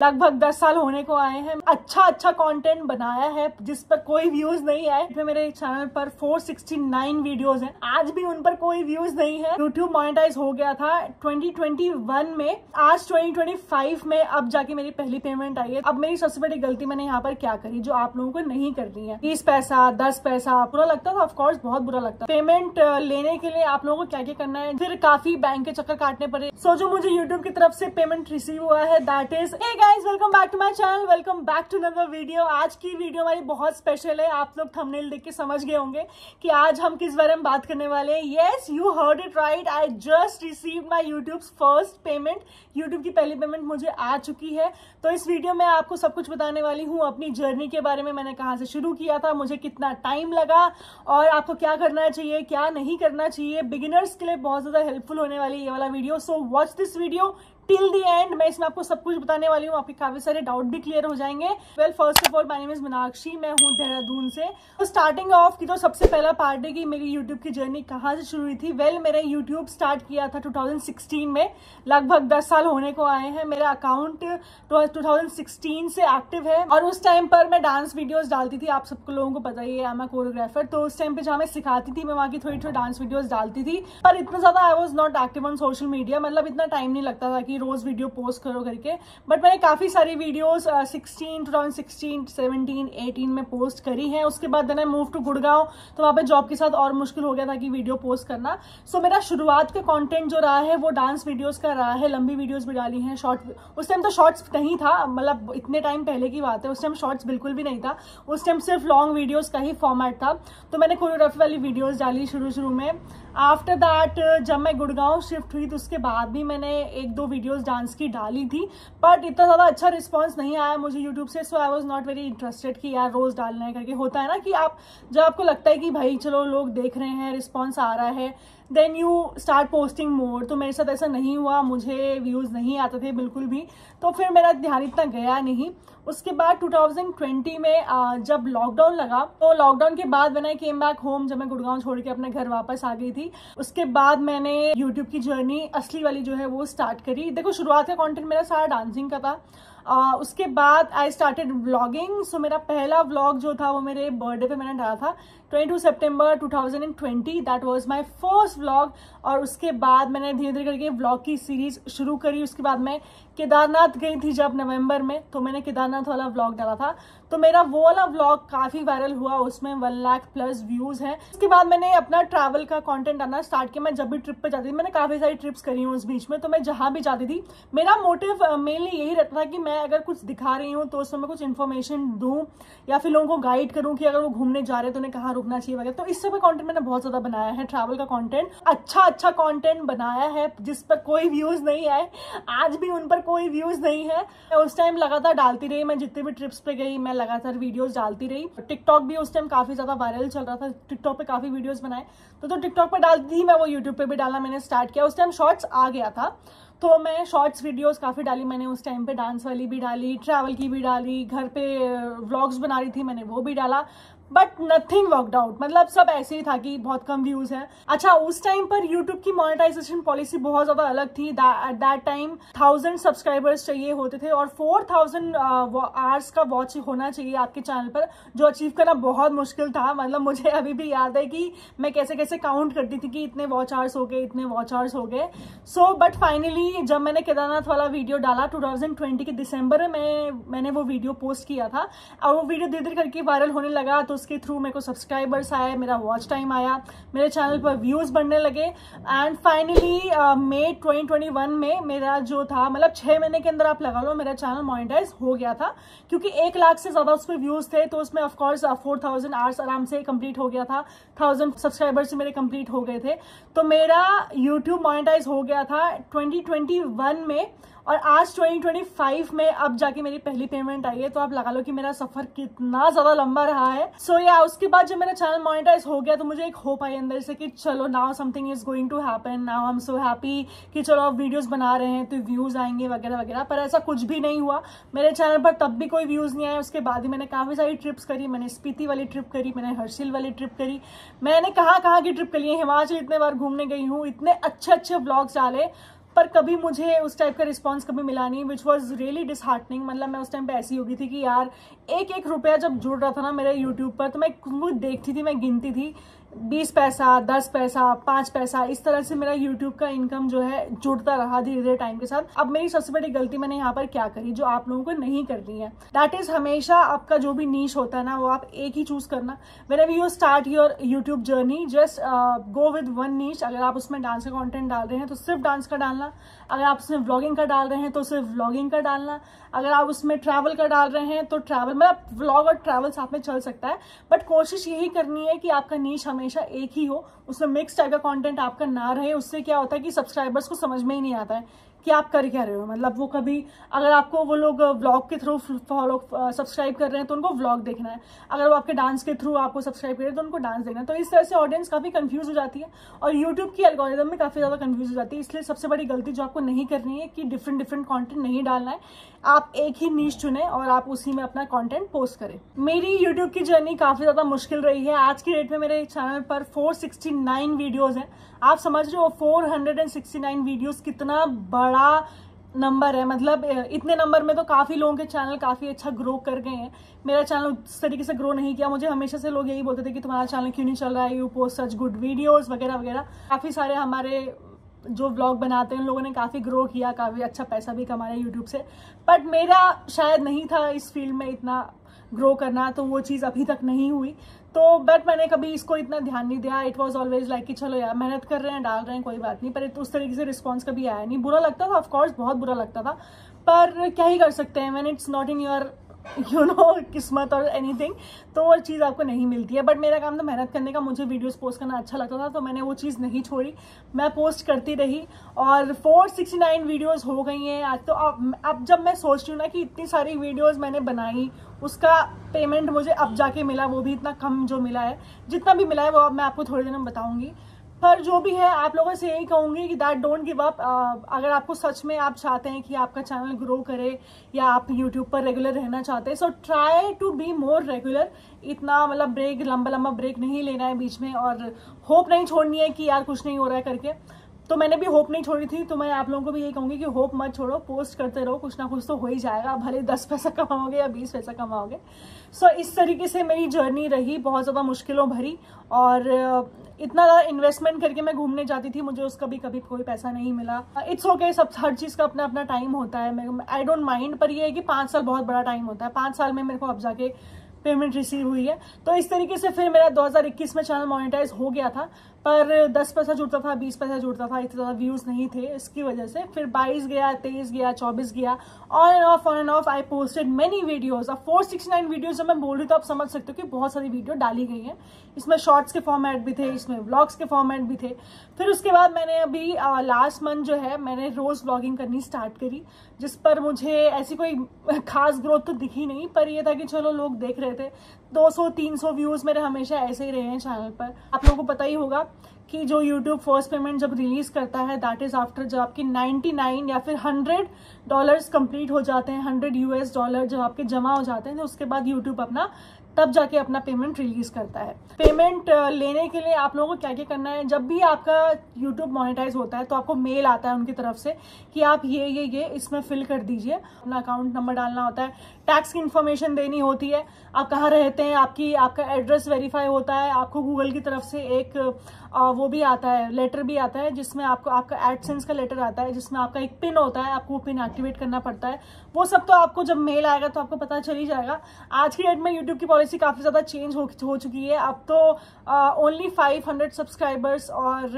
लगभग 10 साल होने को आए हैं। अच्छा कंटेंट बनाया है जिस पर कोई व्यूज नहीं आए। मेरे चैनल पर 469 वीडियोस हैं, आज भी उन पर कोई व्यूज नहीं है। यूट्यूब मोनेटाइज हो गया था 2021 में, आज 2025 में अब जाके मेरी पहली पेमेंट आई है। अब मेरी सबसे बड़ी गलती मैंने यहाँ पर क्या करी जो आप लोगों को नहीं करनी है। 20 पैसा 10 पैसा बुरा लगता था, ऑफकोर्स बहुत बुरा लगता। पेमेंट लेने के लिए आप लोगों को क्या क्या करना है, फिर काफी बैंक के चक्कर काटने पड़े। सो जो मुझे यूट्यूब की तरफ से पेमेंट रिसीव हुआ है that is guys, welcome back to my channel, welcome back to another video. आज की वीडियो हमारी बहुत स्पेशल है। आप लोग थंबनेल देख के समझ गए होंगे कि आज हम किस बारे में बात करने वाले हैं। Yes, you heard it right, I just received my YouTubes first payment. YouTube की पहली पेमेंट मुझे आ चुकी है। तो इस वीडियो में आपको सब कुछ बताने वाली हूँ, अपनी जर्नी के बारे में, मैंने कहाँ से शुरू किया था, मुझे कितना टाइम लगा और आपको क्या करना चाहिए क्या नहीं करना चाहिए। बिगिनर्स के लिए बहुत ज्यादा हेल्पफुल होने वाली ये वाला video. So watch this video till the and. मैं इसमें आपको सब कुछ बताने वाली हूँ, आपके काफी सारे डाउट भी क्लियर हो जाएंगे। Well, first of all my name is Meenakshi, मैं हूँ देहरादून से। तो स्टार्टिंग ऑफ की तो सबसे पहला पार्ट है कि मेरी यूट्यूब की जर्नी कहाँ से शुरू हुई थी। वेल, मैंने यूट्यूब स्टार्ट किया था 2016 में, लगभग 10 साल होने को आए हैं। मेरा अकाउंट 2016 से एक्टिव है और उस टाइम पर मैं डांस वीडियोज डालती थी। आप सबको लोगों को पता ही है, आई एम अ कोरियोग्राफर। तो उस टाइम पे जहाँ मैं सिखाती थी मैं वहाँ की थोड़ी डांस वीडियोज डालती थी, पर इतना ज्यादा I was not active on social media. मतलब इतना टाइम नहीं लगता था कि रोज वीडियो पोस्ट करो करके। बट मैंने काफी सारी वीडियोस 2016, 17, 18 में पोस्ट करी है। उसके बाद मैंने मूव टू गुड़गांव, तो वहाँ पे जॉब के साथ और मुश्किल हो गया था कि वीडियो पोस्ट करना। सो मेरा शुरुआत का कंटेंट जो रहा है वो डांस वीडियोस का रहा है। लंबी वीडियोस भी डाली हैं, शॉर्ट। उस टाइम तो शॉर्ट्स नहीं था, मतलब इतने टाइम पहले की बात है, उस टाइम शॉर्ट्स बिल्कुल भी नहीं था। उस टाइम सिर्फ लॉन्ग वीडियोस का ही फॉर्मेट था। तो मैंने कोरियोग्राफी वाली वीडियोस डाली शुरू में। आफ्टर दैट जब मैं गुड़गांव शिफ्ट हुई तो उसके बाद भी मैंने 1-2 वीडियोस डांस की डाली थी, बट इतना ज़्यादा अच्छा रिस्पांस नहीं आया मुझे यूट्यूब से। So I was not very interested कि यार रोज़ डालना है करके। होता है ना कि आप जब आपको लगता है कि भाई चलो लोग देख रहे हैं, रिस्पॉन्स आ रहा है, देन यू स्टार्ट पोस्टिंग मोर। तो मेरे साथ ऐसा नहीं हुआ, मुझे व्यूज़ नहीं आते थे बिल्कुल भी, तो फिर मेरा ध्यान इतना गया नहीं। उसके बाद 2020 में जब लॉकडाउन लगा, तो लॉकडाउन के बाद when I came back home, जब मैं गुड़गांव छोड़ के अपने घर वापस आ गई थी, उसके बाद मैंने यूट्यूब की जर्नी असली वाली जो है वो स्टार्ट करी। देखो, शुरुआत का कंटेंट मेरा सारा डांसिंग का था। उसके बाद आई स्टार्टेड व्लॉगिंग। सो मेरा पहला व्लॉग जो था वो मेरे बर्थडे पे मैंने डाला था, 22 सितंबर 2020। That was my first vlog. और उसके बाद मैंने धीरे धीरे करके व्लॉग की सीरीज शुरू करी। उसके बाद मैं केदारनाथ गई थी जब नवंबर में, तो मैंने केदारनाथ वाला व्लॉग डाला था। तो मेरा वो वाला व्लॉग काफी वायरल हुआ, उसमें 1 लाख प्लस व्यूज हैं। उसके बाद मैंने अपना ट्रैवल का कंटेंट आना स्टार्ट किया। मैं जब भी ट्रिप पे जाती थी, मैंने काफी सारी ट्रिप्स करी हूँ उस बीच में, तो मैं जहां भी जाती थी मेरा मोटिव मेनली यही रहता था कि मैं अगर कुछ दिखा रही हूँ तो उसमें मैं कुछ इन्फॉर्मेशन दूं या फिर लोगों को गाइड करूं कि अगर वो घूमने जा रहे हैं तो उन्हें कहाँ रुकना चाहिए वगैरह। तो इस सब कंटेंट मैंने बहुत ज्यादा बनाया है, ट्रैवल का कंटेंट। अच्छा कंटेंट बनाया है जिस पर कोई व्यूज नहीं आए, आज भी उन पर कोई व्यूज नहीं है। उस टाइम लगातार डालती रही, मैं जितने भी ट्रिप्स पे गई मैं लगातार वीडियोस डालती रही। टिकटॉक भी उस टाइम काफी ज्यादा वायरल चल रहा था, टिकटॉक पे काफी वीडियोस बनाए, तो टिकटॉक पे डालती थी मैं, वो यूट्यूब पे भी डालना मैंने स्टार्ट किया। उस टाइम शॉर्ट्स आ गया था, तो मैं शॉर्ट्स वीडियोस काफ़ी डाली मैंने उस टाइम पे। डांस वाली भी डाली, ट्रैवल की भी डाली, घर पे व्लॉग्स बना रही थी मैंने, वो भी डाला। बट नथिंग वर्कड आउट, मतलब सब ऐसे ही था कि बहुत कम व्यूज हैं। अच्छा, उस टाइम पर यूट्यूब की मोनेटाइजेशन पॉलिसी बहुत ज्यादा अलग थी। एट दैट टाइम 1000 सब्सक्राइबर्स चाहिए होते थे और 4000 आवर्स का वॉच होना चाहिए आपके चैनल पर, जो अचीव करना बहुत मुश्किल था। मतलब मुझे अभी भी याद है कि मैं कैसे कैसे काउंट करती थी कि इतने वॉच आवर्स हो गए, इतने वॉच आवर्स हो गए। सो बट फाइनली जब मैंने केदारनाथ वाला वीडियो डाला 2020 के दिसंबर में, मैंने वो वीडियो पोस्ट किया था और वो वीडियो धीरे धीरे करके वायरल होने लगा। तो उसके थ्रू मेरे को सब्सक्राइबर्स आए, मेरा वॉच टाइम आया, मेरे चैनल पर व्यूज बढ़ने लगे। एंड फाइनली मई 2021 में मेरा जो था, मतलब 6 महीने के अंदर आप लगा लो, मेरा चैनल मोनेटाइज हो गया था, क्योंकि 1 लाख से ज्यादा उसमें व्यूज थे। तो उसमें ऑफकोर्स 4000 आवर्स आराम से कंप्लीट हो गया था, 1000 सब्सक्राइबर्स मेरे कंप्लीट हो गए थे। तो मेरा यूट्यूब मोनेटाइज हो गया था 2021 में और आज 2025 में अब जाके मेरी पहली पेमेंट आई है। तो आप लगा लो कि मेरा सफर कितना ज्यादा लंबा रहा है। सो या उसके बाद जब मेरा चैनल मोनेटाइज हो गया तो मुझे एक होप आई अंदर से कि चलो now something is going to happen, now I am so happy कि चलो अब वीडियोस बना रहे हैं तो व्यूज आएंगे वगैरह वगैरह। पर ऐसा कुछ भी नहीं हुआ, मेरे चैनल पर तब भी कोई व्यूज नहीं आए। उसके बाद ही मैंने काफी सारी ट्रिप्स करी, मैंने स्पीति वाली ट्रिप करी, मैंने हर्षिल वाली ट्रिप करी, मैंने कहाँ की ट्रिप करी है, हिमाचल इतने बार घूमने गई हूँ, इतने अच्छे व्लॉग्स डाले, पर कभी मुझे उस टाइप का रिस्पॉन्स कभी मिला नहीं, विच वॉज रियली डिसहार्टनिंग। मतलब मैं उस टाइम पे ऐसी हो गई थी कि यार एक एक रुपया जब जुड़ रहा था ना मेरे यूट्यूब पर, तो मैं वो देखती थी, मैं गिनती थी 20 पैसा, 10 पैसा, 5 पैसा, इस तरह से मेरा यूट्यूब का इनकम जो है जुड़ता रहा धीरे धीरे टाइम के साथ। अब मेरी सबसे बड़ी गलती मैंने यहाँ पर क्या करी, जो आप लोगों को नहीं करनी है, दैट इज हमेशा आपका जो भी नीश होता है ना, वो आप एक ही चूज करना। Whenever you start your YouTube journey, just go with one niche. अगर आप उसमें डांस का कंटेंट डाल रहे हैं तो सिर्फ डांस का डालना, अगर आप उसमें व्लॉगिंग का डाल रहे हैं तो सिर्फ व्लॉगिंग का डालना, अगर आप उसमें ट्रैवल का डाल रहे हैं तो ट्रैवल, मतलब व्लॉग और ट्रैवल साथ में चल सकता है, बट कोशिश यही करनी है कि आपका नीश हमेशा एक ही हो, उसमें मिक्स टाइप का कंटेंट आपका ना रहे। उससे क्या होता है कि सब्सक्राइबर्स को समझ में ही नहीं आता है कि आप कर क्या रहे हो। मतलब वो कभी अगर आपको वो लोग व्लॉग के थ्रू फॉलो सब्सक्राइब कर रहे हैं तो उनको व्लॉग देखना है, अगर वो आपके डांस के थ्रू आपको सब्सक्राइब कर रहे हैं तो उनको डांस देखना है। तो इस तरह से ऑडियंस काफी कंफ्यूज हो जाती है और यूट्यूब की एल्गोरिदम में काफी ज्यादा कंफ्यूज हो जाती है। इसलिए सबसे बड़ी गलती जो आपको नहीं करनी है कि डिफरेंट डिफरेंट कंटेंट नहीं डालना है, आप एक ही नीश चुने और आप उसी में अपना कंटेंट पोस्ट करें। मेरी यूट्यूब की जर्नी काफी ज्यादा मुश्किल रही है। आज की डेट में मेरे चैनल पर 469 वीडियोस हैं। आप समझ रहे हो 469 वीडियोस कितना बड़ा नंबर है। मतलब इतने नंबर में तो काफी लोगों के चैनल काफी अच्छा ग्रो कर गए हैं। मेरा चैनल उस तरीके से ग्रो नहीं किया। मुझे हमेशा से लोग यही बोलते थे कि तुम्हारा चैनल क्यों नहीं चल रहा है, you post such good videos वगैरह वगैरह। काफी सारे हमारे जो व्लॉग बनाते हैं उन लोगों ने काफी ग्रो किया, काफी अच्छा पैसा भी कमा रहे हैं यूट्यूब से, बट मेरा शायद नहीं था इस फील्ड में इतना ग्रो करना, तो वो चीज़ अभी तक नहीं हुई। तो बट मैंने कभी इसको इतना ध्यान नहीं दिया। इट वॉज ऑलवेज लाइक कि चलो यार मेहनत कर रहे हैं, डाल रहे हैं, कोई बात नहीं। पर उस तरीके से रिस्पॉन्स कभी आया नहीं। बुरा लगता था, ऑफकोर्स बहुत बुरा लगता था, पर क्या ही कर सकते हैं, when it's not in your किस्मत और एनीथिंग, तो वो चीज़ आपको नहीं मिलती है। बट मेरा काम था मेहनत करने का, मुझे वीडियोस पोस्ट करना अच्छा लगता था, तो मैंने वो चीज़ नहीं छोड़ी, मैं पोस्ट करती रही और 469 वीडियोस हो गई हैं आज। तो अब जब मैं सोच रही हूँ ना कि इतनी सारी वीडियोस मैंने बनाई, उसका पेमेंट मुझे अब जाके मिला, वो भी इतना कम जो मिला है, जितना भी मिला है वो अब मैं आपको थोड़ी देर में बताऊंगी। पर जो भी है आप लोगों से यही कहूंगी कि दैट डोंट गिव अप। अगर आपको सच में आप चाहते हैं कि आपका चैनल ग्रो करे या आप यूट्यूब पर रेगुलर रहना चाहते हैं, so try to be more regular. इतना मतलब ब्रेक, लंबा लंबा ब्रेक नहीं लेना है बीच में, और होप नहीं छोड़नी है कि यार कुछ नहीं हो रहा है करके। तो मैंने भी होप नहीं छोड़ी थी, तो मैं आप लोगों को भी यही कहूंगी कि होप मत छोड़ो, पोस्ट करते रहो, कुछ ना कुछ तो हो ही जाएगा, भले 10 पैसा कमाओगे या 20 पैसा कमाओगे। सो इस तरीके से मेरी जर्नी रही, बहुत ज़्यादा मुश्किलों भरी, और इतना ज़्यादा इन्वेस्टमेंट करके मैं घूमने जाती थी, मुझे उसका भी कभी कोई पैसा नहीं मिला। इट्स ओके, सब हर चीज़ का अपना अपना टाइम होता है, आई डोंट माइंड। पर ये है कि 5 साल बहुत बड़ा टाइम होता है, 5 साल में मेरे को अब जाके पेमेंट रिसीव हुई है। तो इस तरीके से फिर मेरा 2021 में चैनल मोनेटाइज हो गया था, पर 10 पैसा जुड़ता था, 20 पैसा जुड़ता था, इतने ज़्यादा व्यूज़ नहीं थे इसकी वजह से। फिर 22 गया, 23 गया, 24 गया, on end of I posted many videos. अब 469 वीडियोज़ जब मैं बोल रही हूँ तो आप समझ सकते हो कि बहुत सारी वीडियो डाली गई हैं। इसमें शॉर्ट्स के फॉर्मेट भी थे, इसमें व्लॉग्स के फॉर्मेट भी थे। फिर उसके बाद मैंने अभी लास्ट मंथ जो है मैंने रोज़ व्लॉगिंग करनी स्टार्ट करी, जिस पर मुझे ऐसी कोई खास ग्रोथ तो दिखी नहीं, पर ये था कि चलो लोग देख रहे थे। 200-300 व्यूज़ मेरे हमेशा ऐसे ही रहे हैं चैनल पर। आप लोगों को पता ही होगा कि जो YouTube फर्स्ट पेमेंट जब रिलीज करता है, दैट इज आफ्टर जब आपकी 99 या फिर $100 कंप्लीट हो जाते हैं, $100 जब आपके जमा हो जाते हैं, तो उसके बाद YouTube अपना तब जाके अपना पेमेंट रिलीज करता है। पेमेंट लेने के लिए आप लोगों को क्या क्या करना है, जब भी आपका YouTube मोनेटाइज होता है तो आपको मेल आता है उनकी तरफ से कि आप ये इसमें फिल कर दीजिए, अपना अकाउंट नंबर डालना होता है, टैक्स की इन्फॉर्मेशन देनी होती है, आप कहाँ रहते हैं, आपका एड्रेस वेरीफाई होता है, आपको गूगल की तरफ से एक वो भी आता है, लेटर भी आता है, जिसमें आपको आपका एडसेंस का लेटर आता है, जिसमें आपका एक पिन होता है, आपको वो पिन एक्टिवेट करना पड़ता है। वो सब तो आपको जब मेल आएगा तो आपको पता चल ही जाएगा। आज की डेट में यूट्यूब की पॉलिसी काफ़ी ज़्यादा चेंज हो चुकी है। अब तो ओनली 500 सब्सक्राइबर्स और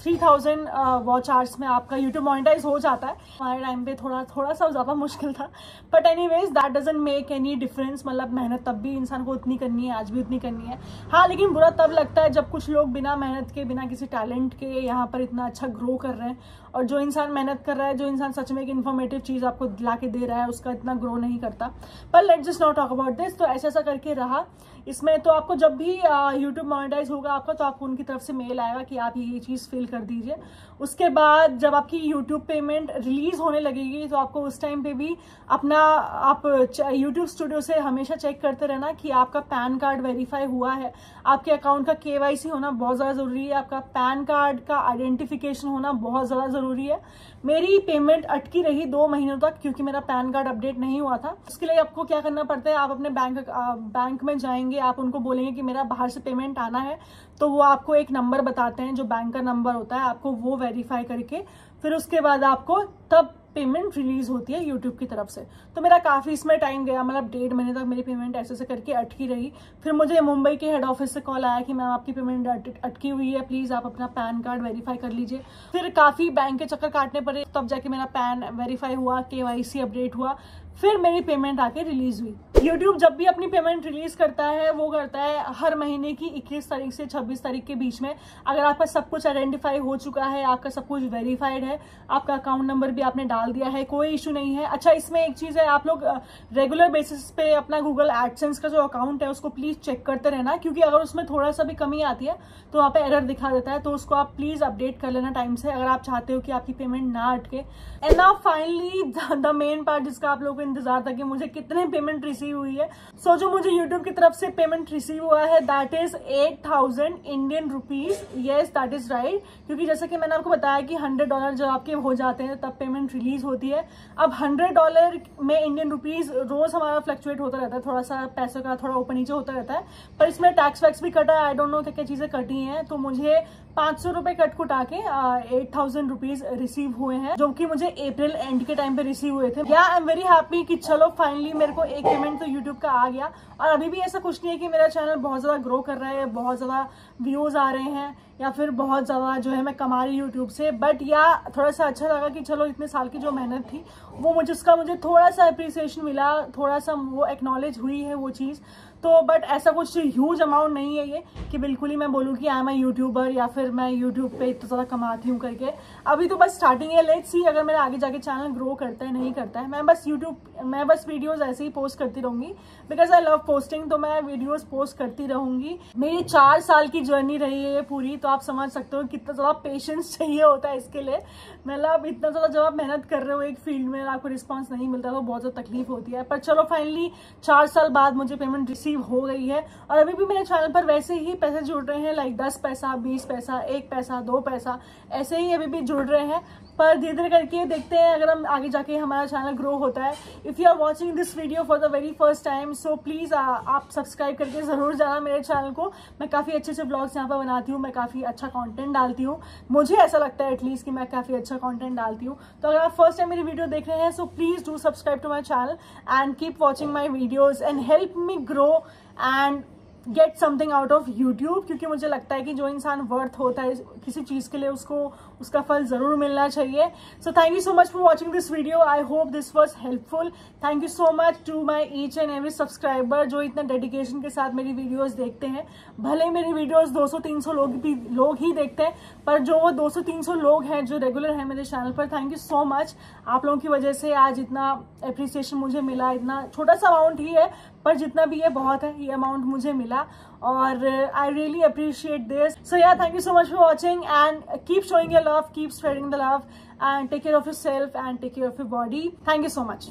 3000 वॉच आवर्स में आपका यूट्यूब मोनेटाइज हो जाता है। हमारे टाइम पे थोड़ा सा ज़्यादा मुश्किल था, but anyways that doesn't make any difference. मतलब मेहनत तब भी इंसान को उतनी करनी है, आज भी उतनी करनी है। हाँ, लेकिन बुरा तब लगता है जब कुछ लोग बिना मेहनत के, बिना किसी टैलेंट के यहाँ पर इतना अच्छा ग्रो कर रहे हैं, और जो इंसान मेहनत कर रहा है, जो इंसान सच में एक इन्फॉर्मेटिव चीज़ आपको दिला के दे रहा है, उसका इतना ग्रो नहीं करता। पर let's just not talk about this. तो ऐसा करके रहा इसमें। तो आपको जब भी यूट्यूब मोनेटाइज होगा आपका, तो आपको उनकी तरफ से मेल आएगा कि आप ये चीज़ फिल कर दीजिए। उसके बाद जब आपकी यूट्यूब पेमेंट रिलीज होने लगेगी, तो आपको उस टाइम पे भी अपना आप यूट्यूब स्टूडियो से हमेशा चेक करते रहना कि आपका पैन कार्ड वेरीफाई हुआ है। आपके अकाउंट का KYC होना बहुत ज़्यादा ज़रूरी है। आपका आपका पैन कार्ड का आइडेंटिफिकेशन होना बहुत ज़्यादा ज़रूरी है। मेरी पेमेंट अटकी रही 2 महीनों तक क्योंकि मेरा पैन कार्ड अपडेट नहीं हुआ था। उसके लिए आपको क्या करना पड़ता है, आप अपने बैंक में जाएंगे, आप उनको बोलेंगे कि मेरा बाहर से पेमेंट आना है, तो वो आपको एक नंबर बताते हैं जो बैंक का नंबर होता है, आपको वो वेरीफाई करके फिर उसके बाद आपको तब पेमेंट रिलीज होती है यूट्यूब की तरफ से। तो मेरा काफ़ी इसमें टाइम गया, मतलब 1.5 महीने तक मेरी पेमेंट ऐसे करके अटकी रही। फिर मुझे मुंबई के हेड ऑफिस से कॉल आया कि मैम आपकी पेमेंट अटकी हुई है, प्लीज़ आप अपना पैन कार्ड वेरीफाई कर लीजिए। फिर काफ़ी बैंक के चक्कर काटने पड़े, तब जाके मेरा पैन वेरीफाई हुआ, KYC अपडेट हुआ, फिर मेरी पेमेंट आके रिलीज हुई। यूट्यूब जब भी अपनी पेमेंट रिलीज करता है वो करता है हर महीने की 21 तारीख से 26 तारीख के बीच में। अगर आपका सब कुछ आइडेंटिफाई हो चुका है, आपका सब कुछ वेरीफाइड है, आपका अकाउंट नंबर भी आपने डाल दिया है, कोई इशू नहीं है। अच्छा, इसमें एक चीज़ है, आप लोग रेगुलर बेसिस पे अपना गूगल एडसेंस का जो अकाउंट है उसको प्लीज़ चेक करते रहना, क्योंकि अगर उसमें थोड़ा सा भी कमी आती है तो वहाँ पे एरर दिखा देता है, तो उसको आप प्लीज़ अपडेट कर लेना टाइम से अगर आप चाहते हो कि आपकी पेमेंट ना अटके। And now finally the main part जिसका आप लोगों को इंतजार था कि मुझे कितने पेमेंट रिसीव हुई है। सो जो मुझे यूट्यूब की तरफ से पेमेंट रिसीव हुआ है that is 8,000 Indian rupees. Yes, that is right, क्योंकि जैसे कि मैंने आपको बताया कि $100 जब आपके हो जाते हैं तब पेमेंट रिलीज होती है। अब $100 में इंडियन रुपीज रोज हमारा फ्लक्चुएट होता रहता है, थोड़ा सा पैसों का थोड़ा ऊपर नीचे होता रहता है, पर इसमें टैक्स वैक्स भी कटा है, आई डोंट नो क्या क्या चीजें कटी हैं, तो मुझे 500 रुपए कट कुटा के 8,000 रुपीज रिसीव हुए हैं, जो कि मुझे अप्रैल एंड के टाइम पे रिसीव हुए थे। या आई एम वेरी हैप्पी कि चलो फाइनली मेरे को एक पेमेंट तो यूट्यूब का आ गया। और अभी भी ऐसा कुछ नहीं है कि मेरा चैनल बहुत ज़्यादा ग्रो कर रहा है, बहुत ज़्यादा व्यूज़ आ रहे हैं या फिर बहुत ज़्यादा जो है मैं कमा रही यूट्यूब से, बट या थोड़ा सा अच्छा लगा कि चलो इतने साल की जो मेहनत थी वो मुझे थोड़ा सा अप्रिसिएशन मिला, थोड़ा सा वो एक्नॉलेज हुई है वो चीज़। तो बट ऐसा कुछ ह्यूज अमाउंट नहीं है ये कि बिल्कुल ही मैं बोलूँ कि आई एम अ यूट्यूबर या फिर मैं यूट्यूब पे इतना ज़्यादा कमाती हूँ करके। अभी तो बस स्टार्टिंग है, लेट्स सी अगर मेरा आगे जाके चैनल ग्रो करता है नहीं करता है। मैं बस वीडियोस ऐसे ही पोस्ट करती रहूँगी बिकॉज आई लव पोस्टिंग, तो मैं वीडियोस पोस्ट करती रहूँगी। मेरी 4 साल की जर्नी रही है ये पूरी, तो आप समझ सकते हो कितना ज़्यादा पेशेंस चाहिए होता है इसके लिए। मतलब इतना ज़्यादा जब आप मेहनत कर रहे हो एक फील्ड में आपको रिस्पॉन्स नहीं मिलता तो बहुत ज़्यादा तकलीफ होती है। पर चलो फाइनली 4 साल बाद मुझे पेमेंट रिसीव हो गई है और अभी भी मेरे चैनल पर वैसे ही पैसे जुड़ रहे हैं, लाइक 10 पैसा, 20 पैसा, 1 पैसा, 2 पैसा, ऐसे ही अभी भी जुड़ रहे हैं। पर धीरे धीरे करके देखते हैं अगर हम आगे जाके हमारा चैनल ग्रो होता है। If you are watching this video for the very first time so please आप सब्सक्राइब करके ज़रूर जाना मेरे चैनल को। मैं काफ़ी अच्छे अच्छे ब्लॉग्स यहाँ पर बनाती हूँ, मैं काफ़ी अच्छा कंटेंट डालती हूँ, मुझे ऐसा लगता है एटलीस्ट कि मैं काफ़ी अच्छा कंटेंट डालती हूँ। तो अगर आप फर्स्ट टाइम मेरी वीडियो देख रहे हैं so please do subscribe to my channel and keep watching my videos and help me grow and get something out of YouTube, क्योंकि मुझे लगता है कि जो इंसान वर्थ होता है किसी चीज़ के लिए उसको उसका फल ज़रूर मिलना चाहिए। So thank you so much for watching this video, I hope this was helpful. Thank you so much to my each and every subscriber जो इतना डेडिकेशन के साथ मेरी वीडियोज़ देखते हैं। भले मेरी वीडियोज़ 200-300 लोग ही देखते हैं, पर जो वो 200-300 लोग हैं जो रेगुलर हैं मेरे चैनल पर, थैंक यू सो मच। आप लोगों की वजह से आज इतना अप्रिसिएशन मुझे मिला, इतना छोटा सा अमाउंट ही है पर जितना भी है बहुत है, ये अमाउंट मुझे मिला और I really appreciate this. So yeah thank you so much for watching and keep showing your love, keep spreading the love and take care of yourself and take care of your body. Thank you so much.